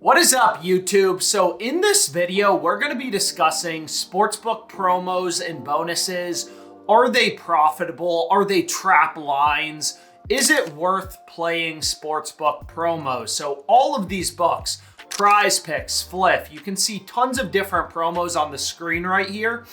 What is up, YouTube? So in this video, we're going to be discussing sportsbook promos and bonuses. Are they profitable? Are they trap lines? Is it worth playing sportsbook promos? So all of these books, Prize Picks, Fliff, you can see tons of different promos on the screen right here.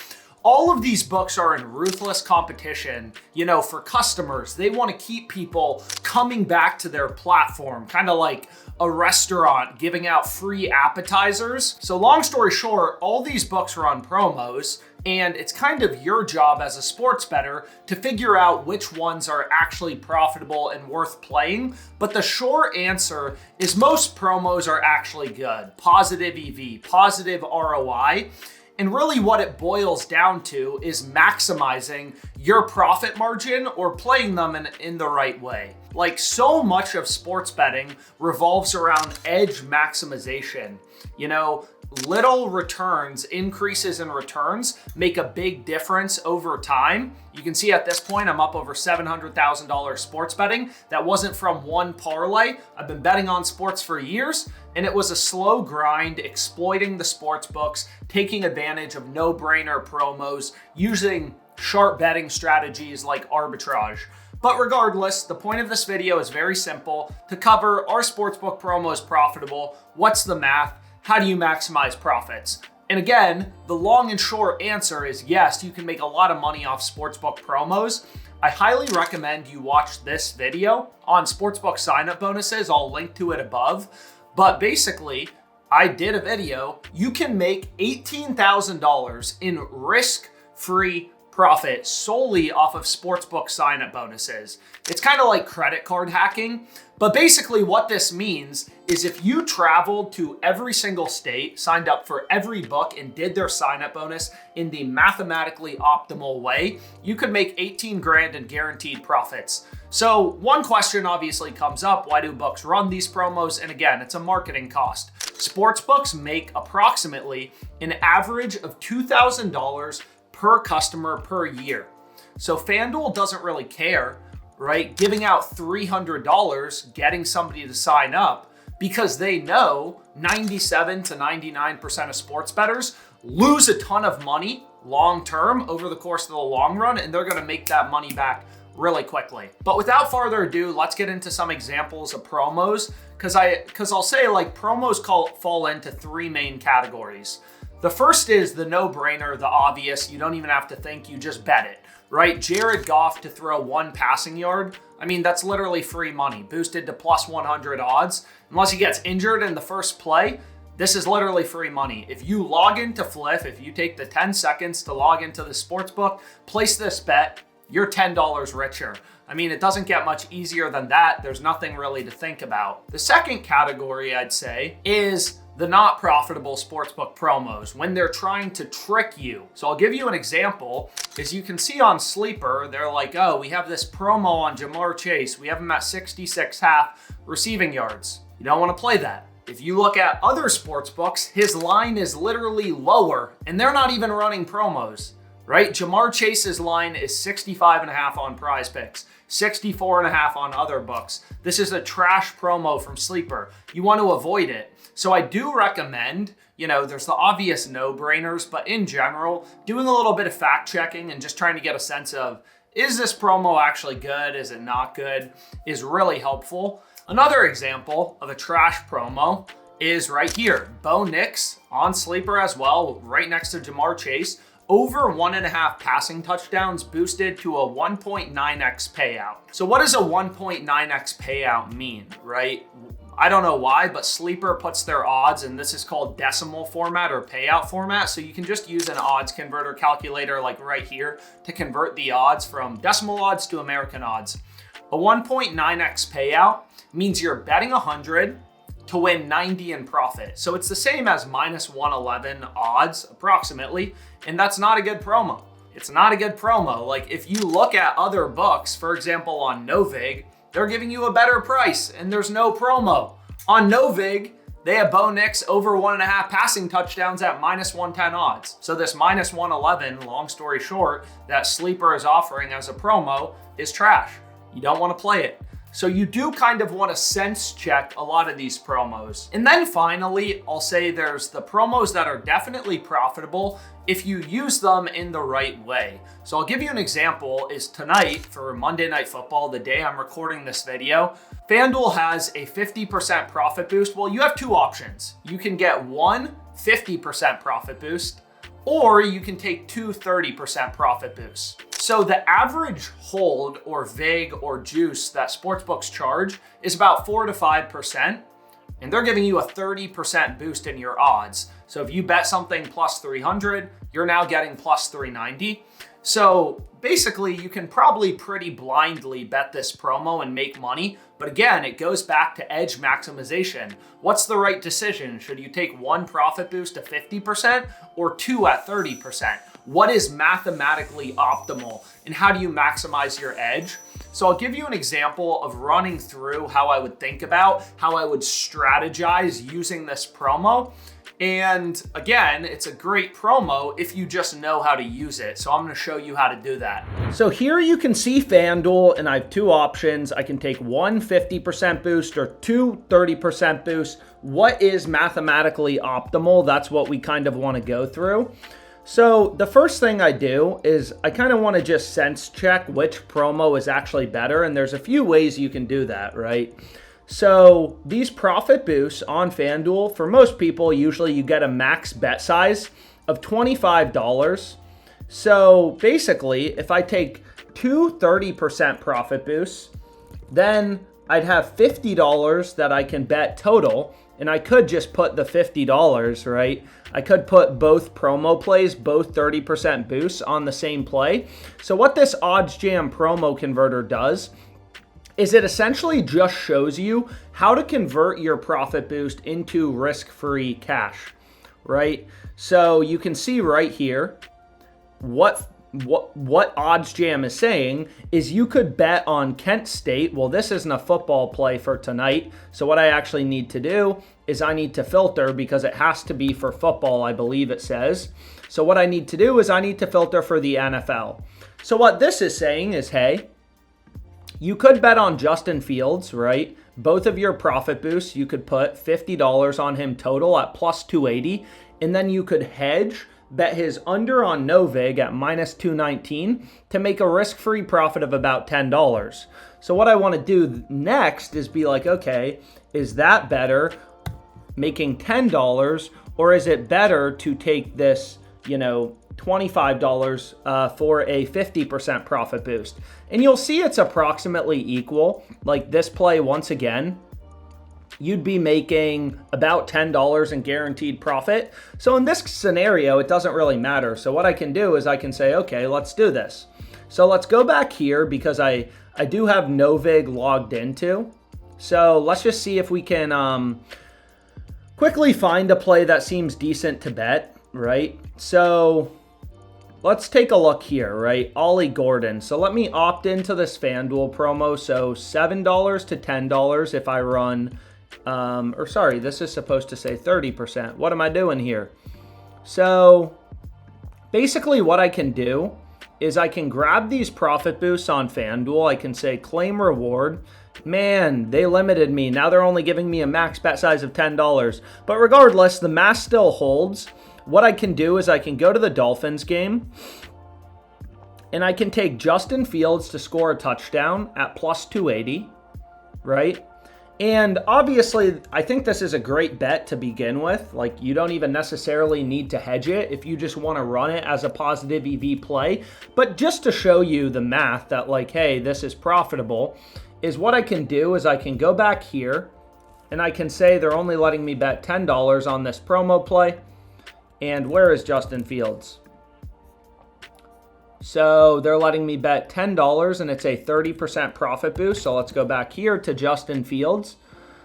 All of these books are in ruthless competition, for customers. They want to keep people coming back to their platform, kind of like a restaurant giving out free appetizers. So long story short, all these books are on promos, and it's kind of your job as a sports bettor to figure out which ones are actually profitable and worth playing. But the short answer is most promos are actually good. Positive EV, positive ROI. And really what it boils down to is maximizing your profit margin or playing them in the right way. Like, so much of sports betting revolves around edge maximization. Little returns, increases in returns make a big difference over time. You can see at this point, I'm up over $700,000 sports betting. That wasn't from one parlay. I've been betting on sports for years, and it was a slow grind, exploiting the sports books, taking advantage of no-brainer promos, using sharp betting strategies like arbitrage. But regardless, the point of this video is very simple: to cover, are sportsbook promos profitable? What's the math? How do you maximize profits? And again, the long and short answer is yes, you can make a lot of money off sportsbook promos. I highly recommend you watch this video on sportsbook signup bonuses. I'll link to it above. But basically, I did a video. You can make $18,000 in risk-free profit solely off of sportsbook signup bonuses. It's kind of like credit card hacking, but basically what this means is if you traveled to every single state, signed up for every book, and did their signup bonus in the mathematically optimal way, you could make 18 grand in guaranteed profits. So one question obviously comes up: why do books run these promos? And again, it's a marketing cost. Sportsbooks make approximately an average of $2,000 per customer per year. So FanDuel doesn't really care, right? Giving out $300, getting somebody to sign up, because they know 97 to 99% of sports bettors lose a ton of money long-term over the course of the long run, and they're gonna make that money back really quickly. But without further ado, let's get into some examples of promos, because I'll say, like, promos fall into three main categories. The first is the no-brainer, the obvious. You don't even have to think, you just bet it, right? Jared Goff to throw one passing yard. I mean, that's literally free money, boosted to plus 100 odds. Unless he gets injured in the first play, this is literally free money. If you log into Fliff, if you take the 10 seconds to log into the sportsbook, place this bet, you're $10 richer. I mean, it doesn't get much easier than that. There's nothing really to think about. The second category, I'd say, is the not profitable sportsbook promos, when they're trying to trick you. So I'll give you an example. As you can see on Sleeper, they're like, oh, we have this promo on Jamar Chase. We have him at 66.5 receiving yards. You don't want to play that. If you look at other sportsbooks, his line is literally lower, and they're not even running promos, right? Jamar Chase's line is 65.5 on Prize Picks, 64.5 on other books. This is a trash promo from Sleeper. You want to avoid it. So I do recommend, there's the obvious no-brainers, but in general, doing a little bit of fact checking and just trying to get a sense of, is this promo actually good? Is it not good? Is really helpful. Another example of a trash promo is right here. Bo Nix on Sleeper as well, right next to Jamar Chase. Over 1.5 passing touchdowns boosted to a 1.9x payout. So what does a 1.9x payout mean, right? I don't know why, but Sleeper puts their odds, and this is called decimal format or payout format. So you can just use an odds converter calculator like right here to convert the odds from decimal odds to American odds. A 1.9x payout means you're betting 100 to win 90 in profit. So it's the same as minus 111 odds approximately, and that's not a good promo. It's not a good promo. Like, if you look at other books, for example, on Novig, they're giving you a better price and there's no promo. On Novig, they have Bo Nix over 1.5 passing touchdowns at minus 110 odds. So this minus 111, long story short, that Sleeper is offering as a promo is trash. You don't want to play it. So you do kind of want to sense check a lot of these promos. And then finally, I'll say there's the promos that are definitely profitable if you use them in the right way. So I'll give you an example is tonight for Monday Night Football, the day I'm recording this video, FanDuel has a 50% profit boost. Well, you have two options. You can get one 50% profit boost, or you can take two 30% profit boosts. So the average hold or vig or juice that sportsbooks charge is about 4 to 5%, and they're giving you a 30% boost in your odds. So if you bet something plus 300, you're now getting plus 390. So basically you can probably pretty blindly bet this promo and make money. But again, it goes back to edge maximization. What's the right decision? Should you take one profit boost to 50% or two at 30%? What is mathematically optimal and how do you maximize your edge? So I'll give you an example of running through how I would think about, how I would strategize using this promo. And again, it's a great promo if you just know how to use it. So I'm going to show you how to do that. So here you can see FanDuel, and I have two options. I can take one 50% boost or two 30% boosts. What is mathematically optimal? That's what we kind of want to go through. So the first thing I do is I kind of want to just sense check which promo is actually better. And there's a few ways you can do that, right? So these profit boosts on FanDuel, for most people, usually you get a max bet size of $25. So basically, if I take two 30% profit boosts, then I'd have $50 that I can bet total. And I could just put the $50, right? I could put both promo plays, both 30% boosts on the same play. So what this OddsJam promo converter does is it essentially just shows you how to convert your profit boost into risk-free cash, right? So you can see right here what OddsJam is saying is you could bet on Kent State. Well, this isn't a football play for tonight. So what I actually need to do is I need to filter because it has to be for football, I believe it says. So what I need to do is I need to filter for the NFL. So what this is saying is, hey, you could bet on Justin Fields, right? Both of your profit boosts, you could put $50 on him total at plus 280, and then you could hedge, bet his under on no vig at minus 219 to make a risk-free profit of about $10. So what I want to do next is be like, okay, is that better, making $10, or is it better to take this, $25 for a 50% profit boost? And you'll see it's approximately equal. Like this play, once again, you'd be making about $10 in guaranteed profit. So in this scenario, it doesn't really matter. So what I can do is I can say, okay, let's do this. So let's go back here because I do have Novig logged into. So let's just see if we can quickly find a play that seems decent to bet, right? So let's take a look here, right? Ollie Gordon. So let me opt into this FanDuel promo. So $7 to $10 if I run, this is supposed to say 30%. What am I doing here? So basically what I can do is I can grab these profit boosts on FanDuel. I can say claim reward. Man, they limited me. Now they're only giving me a max bet size of $10. But regardless, the math still holds. What I can do is I can go to the Dolphins game and I can take Justin Fields to score a touchdown at plus 280, right? And obviously, I think this is a great bet to begin with. Like, you don't even necessarily need to hedge it if you just want to run it as a positive EV play. But just to show you the math that like, hey, this is profitable, is what I can do is I can go back here and I can say they're only letting me bet $10 on this promo play. And where is Justin Fields? So they're letting me bet $10 and it's a 30% profit boost. So let's go back here to Justin Fields.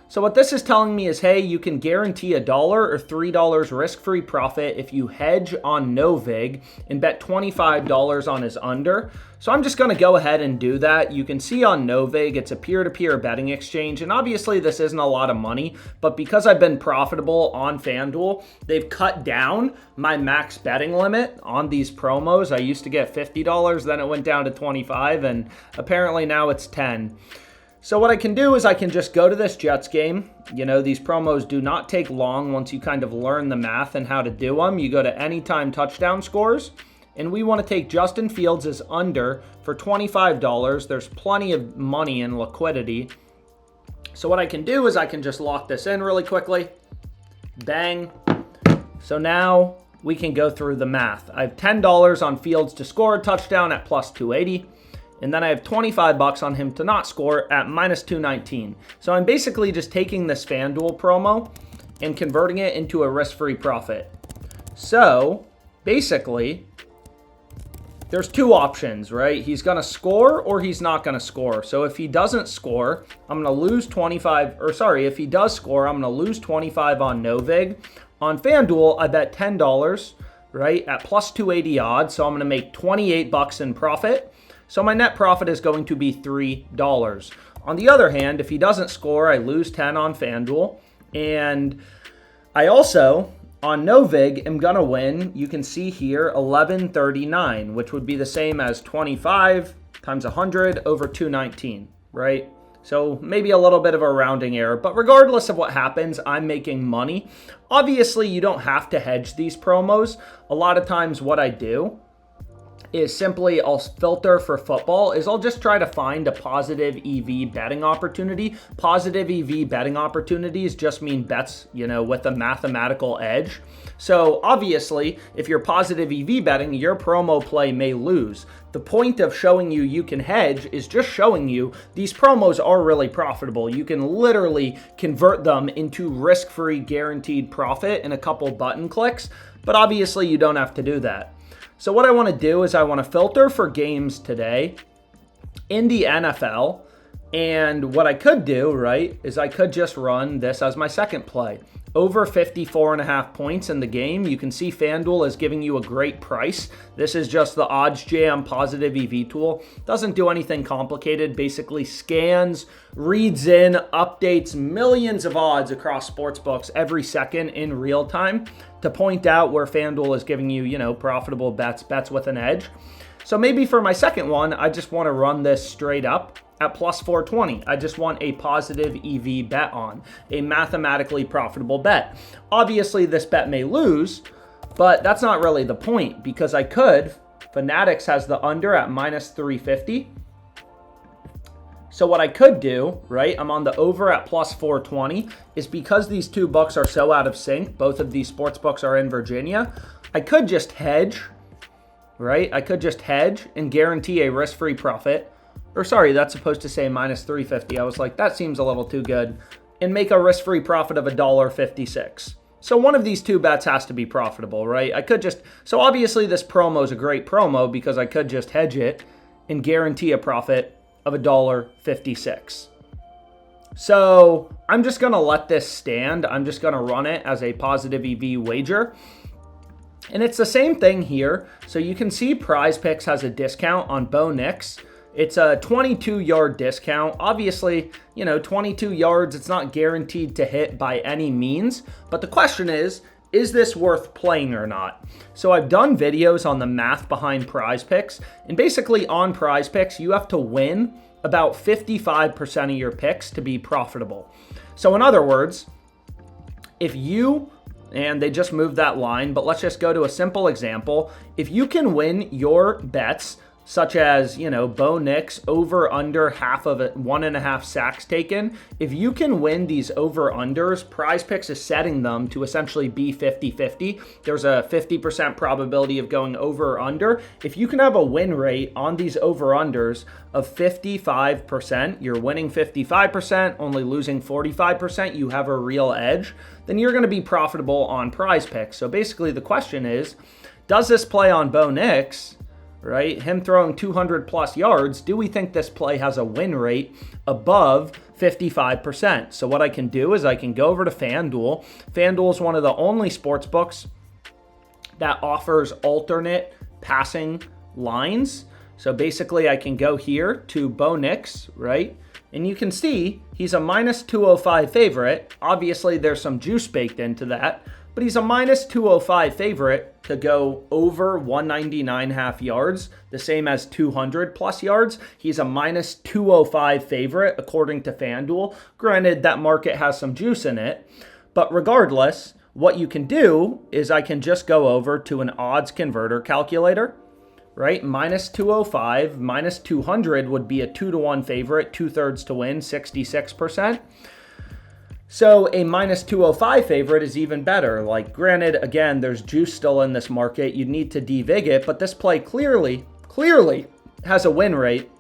So what this is telling me is, hey, you can guarantee $1 or $3 risk-free profit if you hedge on no vig and bet $25 on his under. So I'm just going to go ahead and do that. You can see on no vig, it's a peer-to-peer betting exchange. And obviously this isn't a lot of money, but because I've been profitable on FanDuel, they've cut down my max betting limit on these promos. I used to get $50, then it went down to $25, and apparently now it's $10. So what I can do is I can just go to this Jets game. You know, these promos do not take long once you kind of learn the math and how to do them. You go to anytime touchdown scores, and we want to take Justin Fields as under for $25. There's plenty of money and liquidity. So what I can do is I can just lock this in really quickly. Bang. So now we can go through the math. I have $10 on Fields to score a touchdown at plus 280. And then I have $25 on him to not score at minus 219. So I'm basically just taking this FanDuel promo and converting it into a risk-free profit. So basically, there's two options, right? He's going to score or he's not going to score. So if he doesn't score, I'm going to lose 25, or sorry, if he does score, I'm going to lose 25 on no vig. On FanDuel, I bet $10, right, at plus 280 odds. So I'm going to make $28 in profit. So my net profit is going to be $3. On the other hand, if he doesn't score, I lose 10 on FanDuel. And I also, on no vig, am going to win, you can see here, 1139, which would be the same as 25 times 100 over 219, right? So maybe a little bit of a rounding error, but regardless of what happens, I'm making money. Obviously, you don't have to hedge these promos. A lot of times what I do is simply I'll filter for football is I'll just try to find a positive EV betting opportunity. Positive EV betting opportunities just mean bets, you know, with a mathematical edge. So obviously, if you're positive EV betting, your promo play may lose. The point of showing you you can hedge is just showing you these promos are really profitable. You can literally convert them into risk-free guaranteed profit in a couple button clicks, but obviously you don't have to do that. So what I want to do is I want to filter for games today in the NFL. And what I could do, right, is I could just run this as my second play. Over 54.5 points in the game. You can see FanDuel is giving you a great price. This is just the OddsJam positive EV tool. Doesn't do anything complicated. Basically scans, reads in, updates millions of odds across sportsbooks every second in real time to point out where FanDuel is giving you, you know, profitable bets with an edge. So maybe for my second one, I just want to run this straight up at plus 420. I just want a positive EV bet on, a mathematically profitable bet. Obviously, this bet may lose, but that's not really the point because I could. Fanatics has the under at minus 350. So what I could do, right, I'm on the over at plus 420, is because these two books are so out of sync, both of these sports books are in Virginia, I could just hedge, right? I could just hedge and guarantee a risk-free profit. Or sorry, that's supposed to say minus 350. I was like, that seems a little too good. And make a risk-free profit of $1.56. So one of these two bets has to be profitable, right? I could just, so obviously this promo is a great promo because I could just hedge it and guarantee a profit of $1.56. So I'm just going to let this stand. I'm just going to run it as a positive EV wager. And it's the same thing here. So you can see Prize Picks has a discount on Bo Nix. It's a 22-yard discount. Obviously, you know, 22 yards, it's not guaranteed to hit by any means. But the question is this worth playing or not? So I've done videos on the math behind Prize Picks. And basically on Prize Picks, you have to win about 55% of your picks to be profitable. So in other words, if you, and they just moved that line, but let's just go to a simple example. If you can win your bets, such as, you know, Bo Nix over under half of it, 1.5 sacks taken. If you can win these over unders, Prize Picks is setting them to essentially be 50-50. There's a 50% probability of going over or under. If you can have a win rate on these over unders of 55%, you're winning 55%, only losing 45%, you have a real edge, then you're going to be profitable on Prize Picks. So basically the question is, does this play on Bo Nix, right? Him throwing 200 plus yards, do we think this play has a win rate above 55%? So what I can do is I can go over to FanDuel. FanDuel is one of the only sports books that offers alternate passing lines. So basically I can go here to Bo Nix, right? And you can see he's a minus 205 favorite. Obviously there's some juice baked into that, but he's a minus 205 favorite to go over 199.5 yards, the same as 200 plus yards. He's a minus 205 favorite according to FanDuel. Granted, that market has some juice in it, but regardless, what you can do is I can just go over to an odds converter calculator, right? Minus 205, minus 200 would be a 2-to-1 favorite, 2/3 to win, 66%. So a minus 205 favorite is even better. Like, granted, again, there's juice still in this market. You need to devig it, but this play clearly has a win rate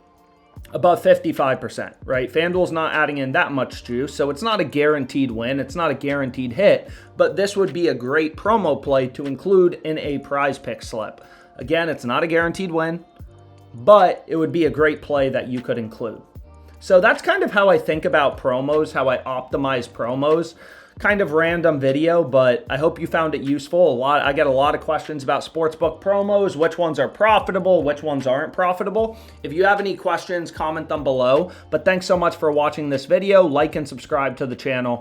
above 55%, right? FanDuel's not adding in that much juice, so it's not a guaranteed win. It's not a guaranteed hit, but this would be a great promo play to include in a prize pick slip. Again, it's not a guaranteed win, but it would be a great play that you could include. So that's kind of how I think about promos, how I optimize promos. Kind of random video, but I hope you found it useful. I get a lot of questions about sportsbook promos, which ones are profitable, which ones aren't profitable. If you have any questions, comment them below. But thanks so much for watching this video. Like and subscribe to the channel.